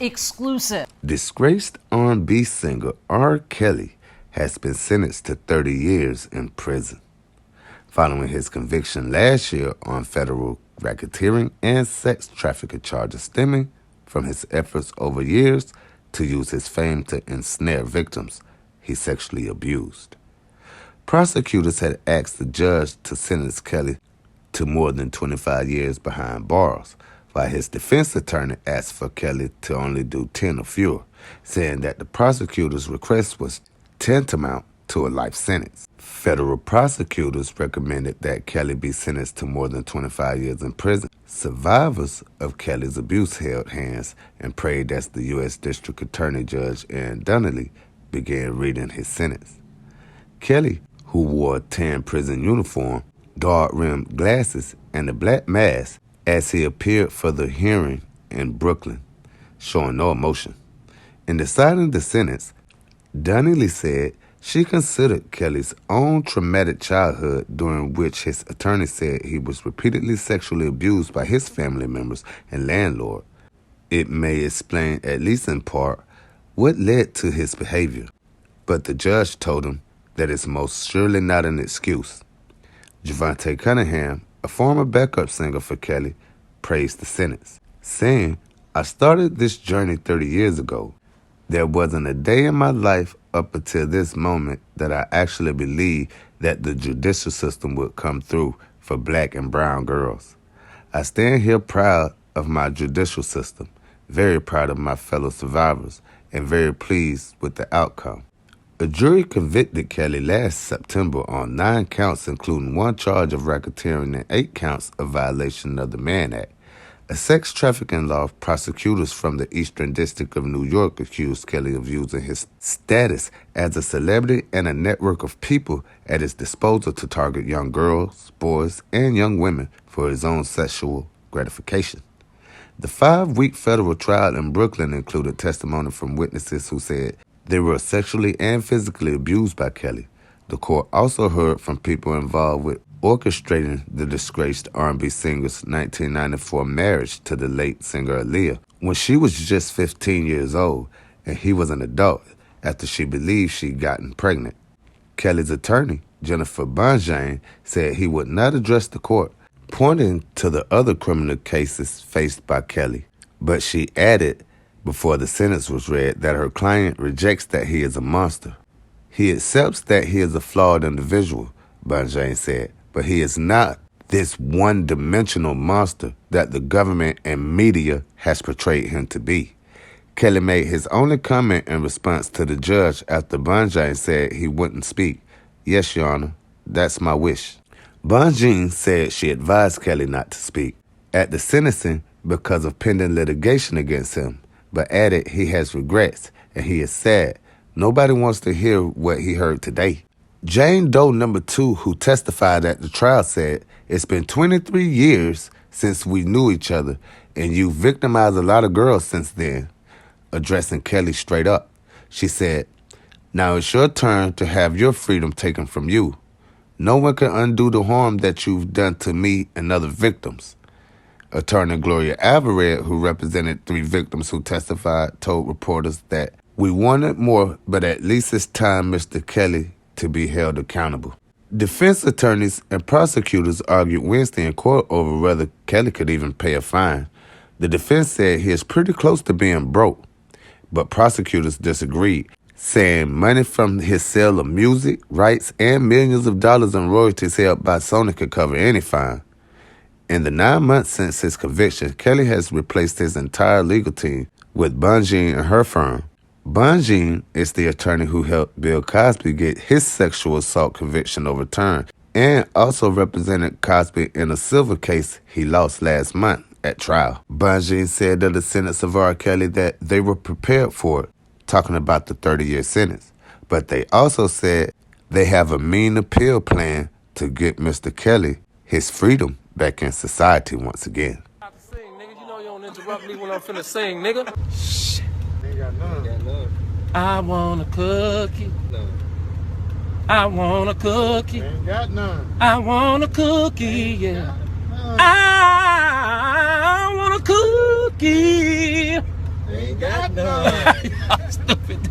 Exclusive. Disgraced R&B singer R. Kelly has been sentenced to 30 years in prison, following his conviction last year on federal racketeering and sex trafficking charges stemming from his efforts over years to use his fame to ensnare victims he sexually abused. Prosecutors had asked the judge to sentence Kelly to more than 25 years behind bars, while his defense attorney asked for Kelly to only do 10 or fewer, saying that the prosecutor's request was tantamount to a life sentence. Federal prosecutors recommended that Kelly be sentenced to more than 25 years in prison. Survivors of Kelly's abuse held hands and prayed as the U.S. District Attorney Judge Aaron Donnelly began reading his sentence. Kelly, who wore a tan prison uniform, dark-rimmed glasses, and a black mask as he appeared for the hearing in Brooklyn, showing no emotion. In deciding the sentence, Donnelly said she considered Kelly's own traumatic childhood, during which his attorney said he was repeatedly sexually abused by his family members and landlord. It may explain, at least in part, what led to his behavior, but the judge told him that it's most surely not an excuse. Javante Cunningham, a former backup singer for Kelly, praised the sentence, saying, "I started this journey 30 years ago. There wasn't a day in my life up until this moment that I actually believed that the judicial system would come through for black and brown girls. I stand here proud of my judicial system, very proud of my fellow survivors, and very pleased with the outcome." A jury convicted Kelly last September on 9 counts, including 1 charge of racketeering and 8 counts of violation of the Mann Act, a sex trafficking law. Prosecutors from the Eastern District of New York accused Kelly of using his status as a celebrity and a network of people at his disposal to target young girls, boys, and young women for his own sexual gratification. The 5-week federal trial in Brooklyn included testimony from witnesses who said they were sexually and physically abused by Kelly. The court also heard from people involved with orchestrating the disgraced R&B singer's 1994 marriage to the late singer Aaliyah when she was just 15 years old and he was an adult, after she believed she'd gotten pregnant. Kelly's attorney, Jennifer Bonjean, said he would not address the court, pointing to the other criminal cases faced by Kelly, but she added before the sentence was read that her client rejects that he is a monster. "He accepts that he is a flawed individual," Bonjean said, "but he is not this one-dimensional monster that the government and media has portrayed him to be." Kelly made his only comment in response to the judge after Bonjean said he wouldn't speak. "Yes, Your Honor, that's my wish." Bonjean said she advised Kelly not to speak at the sentencing because of pending litigation against him, but added he has regrets and he is sad. Nobody wants to hear what he heard today. Jane Doe number 2, who testified at the trial, said, "It's been 23 years since we knew each other, and you victimized a lot of girls since then," addressing Kelly straight up. She said, "Now it's your turn to have your freedom taken from you. No one can undo the harm that you've done to me and other victims." Attorney Gloria Alvarez, who represented 3 victims who testified, told reporters that, "We wanted more, but at least it's time Mr. Kelly to be held accountable." Defense attorneys and prosecutors argued Wednesday in court over whether Kelly could even pay a fine. The defense said he is pretty close to being broke, but prosecutors disagreed, saying money from his sale of music, rights, and millions of dollars in royalties held by Sony could cover any fine. In the 9 months since his conviction, Kelly has replaced his entire legal team with Bonjean and her firm. Bonjean is the attorney who helped Bill Cosby get his sexual assault conviction overturned and also represented Cosby in a civil case he lost last month at trial. Bonjean said of the sentence of R. Kelly that they were prepared for it, talking about the 30-year sentence. But they also said they have a mean appeal plan to get Mr. Kelly his freedom back in society once again. Sing, nigga. You know you don't interrupt me when I'm finna sing, nigga. Shit. Ain't got none. I want a cookie. No. I want a cookie. Ain't got none. I want a cookie, yeah. None. I want a cookie. Ain't got none. Stupid.